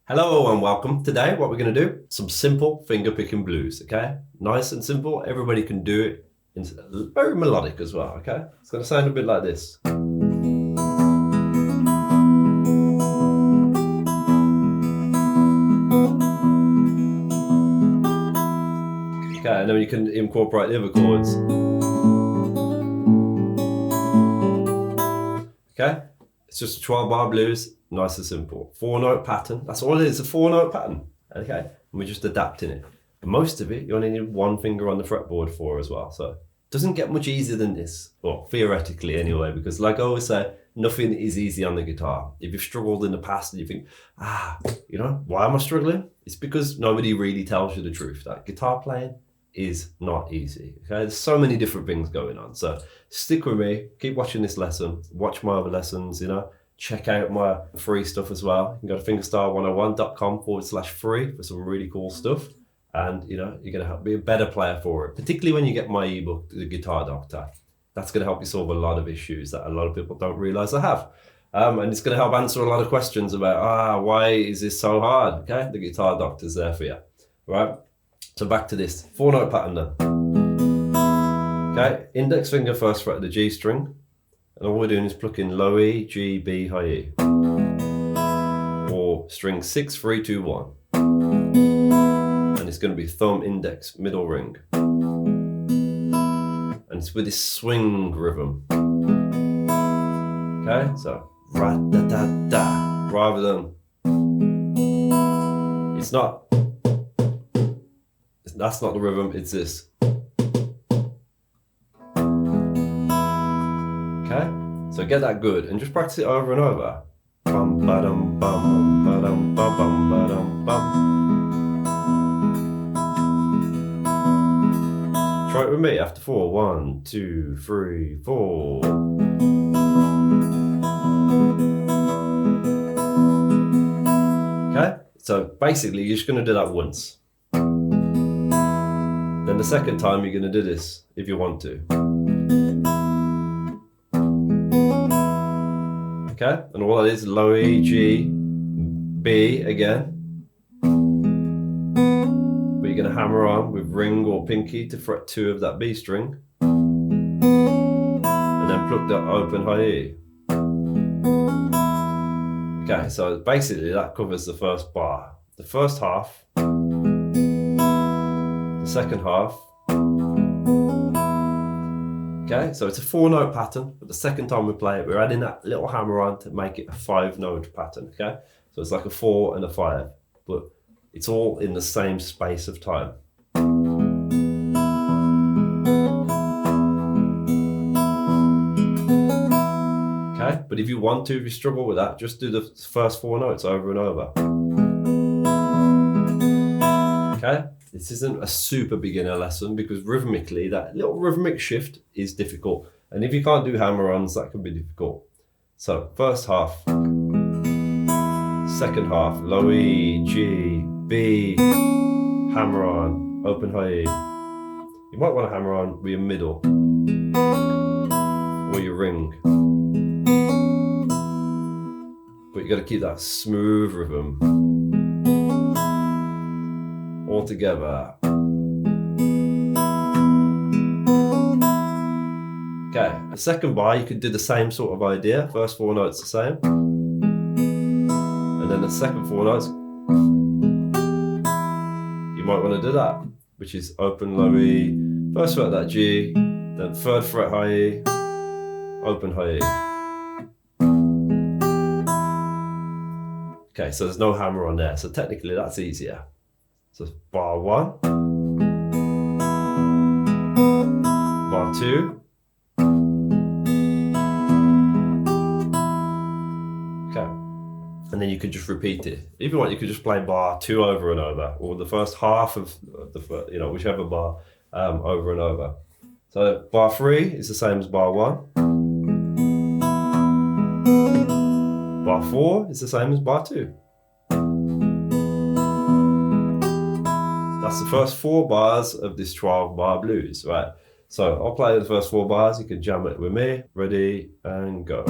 Hello and welcome. Today what we're going to do, some simple finger picking blues, okay? Nice and simple, everybody can do it. It's very melodic as well, okay? It's going to sound a bit like this. Okay, and then you can incorporate the other chords. Okay, it's just a 12-bar blues, nice and simple. 4-note pattern, that's all it is, a 4-note pattern. Okay, and we're just adapting it. And most of it, you only need one finger on the fretboard for as well. So it doesn't get much easier than this, well, theoretically anyway, because like I always say, nothing is easy on the guitar. If you've struggled in the past and you think, why am I struggling? It's because nobody really tells you the truth. That guitar playing is not easy. Okay, there's so many different things going on. So stick with me, keep watching this lesson, watch my other lessons, check out my free stuff as well. You can go to fingerstyle101.com/free for some really cool stuff. And you're going to be a better player for it, particularly when you get my ebook, The Guitar Doctor. That's going to help you solve a lot of issues that a lot of people don't realize they have. And it's going to help answer a lot of questions about, why is this so hard? Okay, The Guitar Doctor's there for you, right? So back to this 4-note pattern then. Okay, index finger first fret of the G string, and all we're doing is plucking low E, G, B, high E, or string 6, 3, 2, 1, and it's going to be thumb, index, middle ring, and it's with this swing rhythm. Okay, so ra-da-da-da, rather than, that's not the rhythm, it's this. Okay, so get that good and just practice it over and over. Bum ba-dum bum ba-dum bum bum ba-dum bum. Try it with me after 4. 1, 2, 3, 4. Okay, so basically you're just going to do that once. Then the second time you're going to do this if you want to. Okay, and all that is low E, G, B again. But you're going to hammer on with ring or pinky to fret 2 of that B string. And then pluck that open high E. Okay, so basically that covers the first bar. The first half. Second half. Okay, so it's a 4-note pattern, but the second time we play it, we're adding that little hammer on to make it a 5-note pattern. Okay, so it's like a 4 and a 5, but it's all in the same space of time. Okay, but if you want to, if you struggle with that, just do the first 4 notes over and over. Okay. This isn't a super beginner lesson because rhythmically, that little rhythmic shift is difficult. And if you can't do hammer-ons, that can be difficult. So first half, second half, low E, G, B, hammer on, open high E. You might want to hammer on with your middle or your ring. But you got to keep that smooth rhythm. All together. Okay, the second bar you could do the same sort of idea. First 4 notes the same, and then the second 4 notes you might want to do that, which is open low E, first fret that G, then third fret high E, open high E. Okay, so there's no hammer on there, so technically that's easier. So bar 1, bar 2, okay, and then you could just repeat it. If you want, you could just play bar 2 over and over, or the first half of the, whichever bar over and over. So bar 3 is the same as bar 1. Bar 4 is the same as bar 2. That's the first 4 bars of this 12-bar blues, right? So I'll play the first 4 bars. You can jam it with me. Ready and go.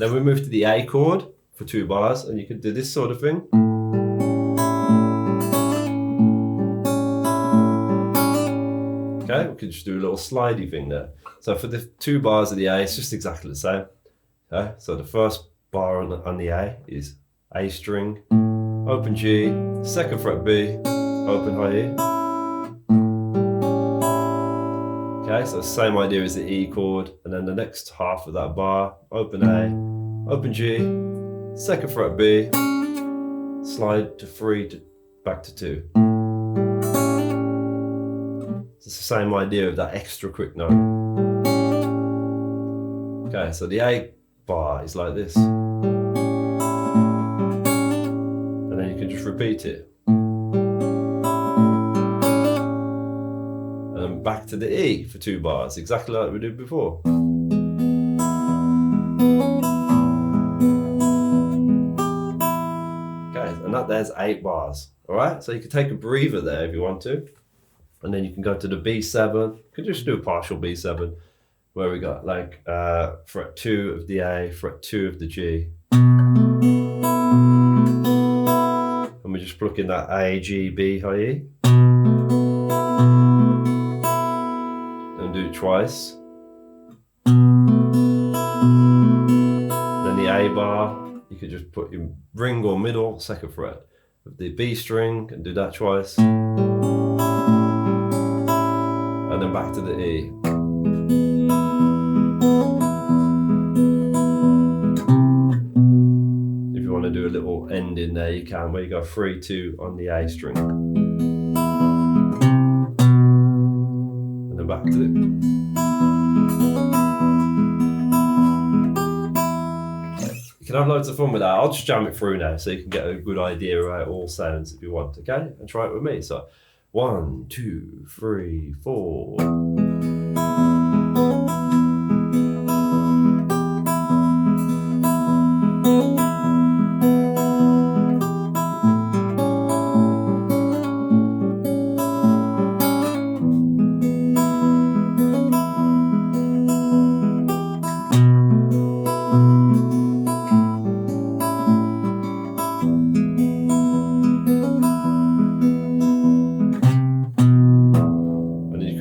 Then we move to the A chord for 2 bars, and you can do this sort of thing. Okay, we can just do a little slidey thing there. So for the 2 bars of the A, it's just exactly the same. Okay, so the first bar on the A is A string, open G, 2nd fret B, open high E. Okay, so same idea as the E chord, and then the next half of that bar, open A, open G, 2nd fret B, slide to 3, back to 2. It's the same idea of that extra quick note. Okay, so the A bar is like this. And then you can just repeat it. And then back to the E for 2 bars, exactly like we did before. Okay, and there's 8 bars. Alright, so you can take a breather there if you want to. And then you can go to the B7. You can just do a partial B7 where we got like fret 2 of the A, fret 2 of the G. And we just pluck in that A, G, B, high E. And do it twice. Then the A bar, you could just put your ring or middle, 2nd fret of the B string and do that twice. And then back to the E. If you want to do a little end in there, you can, where you go 3, 2 on the A string. And then back to the... You can have loads of fun with that. I'll just jam it through now so you can get a good idea of how it all sounds if you want, okay? And try it with me. So 1, 2, 3, 4.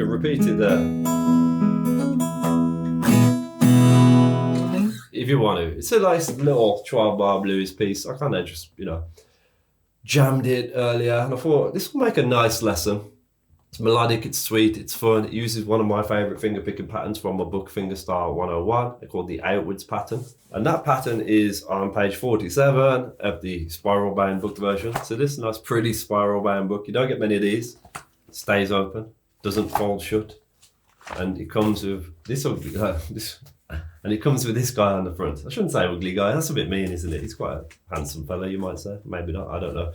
Repeat it there. If you want to. It's a nice little 12-bar blues piece. I kind of just, jammed it earlier and I thought this will make a nice lesson. It's melodic, it's sweet, it's fun. It uses one of my favorite finger picking patterns from my book Fingerstyle 101. They're called the outwards pattern. And that pattern is on page 47 of the spiral bound book version. So this is a nice pretty spiral bound book. You don't get many of these. It stays open. Doesn't fold shut, and it comes with this ugly guy, and it comes with this guy on the front. I shouldn't say ugly guy, that's a bit mean, isn't it? He's quite a handsome fella, you might say. Maybe not, I don't know.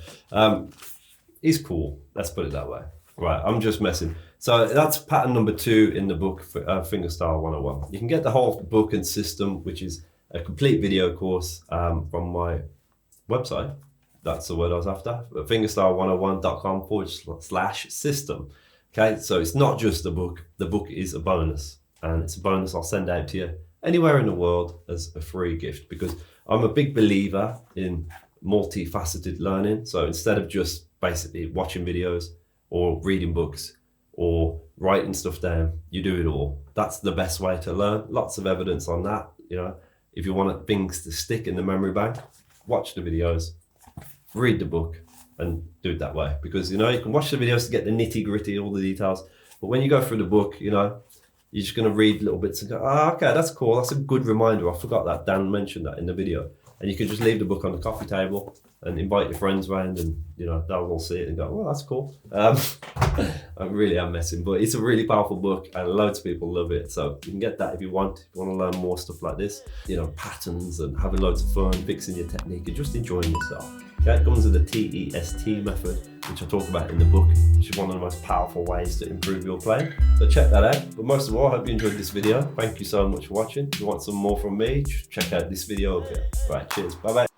He's cool, let's put it that way. Right, I'm just messing. So that's pattern number 2 in the book, Fingerstyle 101. You can get the whole book and system, which is a complete video course from my website. That's the word I was after, fingerstyle101.com/system. Okay, so it's not just a book. The book is a bonus, and it's a bonus I'll send out to you anywhere in the world as a free gift, because I'm a big believer in multifaceted learning. So instead of just basically watching videos or reading books or writing stuff down, you do it all. That's the best way to learn. Lots of evidence on that. If you want things to stick in the memory bank, watch the videos, read the book, and do it that way, because you can watch the videos to get the nitty-gritty, all the details, but when you go through the book, you're just going to read little bits and go, okay, that's cool, that's a good reminder, I forgot that Dan mentioned that in the video. And you can just leave the book on the coffee table and invite your friends around, and they'll all see it and go, well, that's cool. I really am messing, but it's a really powerful book and loads of people love it. So you can get that if you want to learn more stuff like this, patterns and having loads of fun, fixing your technique and just enjoying yourself. Okay, it comes with the TEST method, which I talk about in the book, which is one of the most powerful ways to improve your playing. So check that out. But most of all, I hope you enjoyed this video. Thank you so much for watching. If you want some more from me, just check out this video over here. Right, cheers. Bye-bye.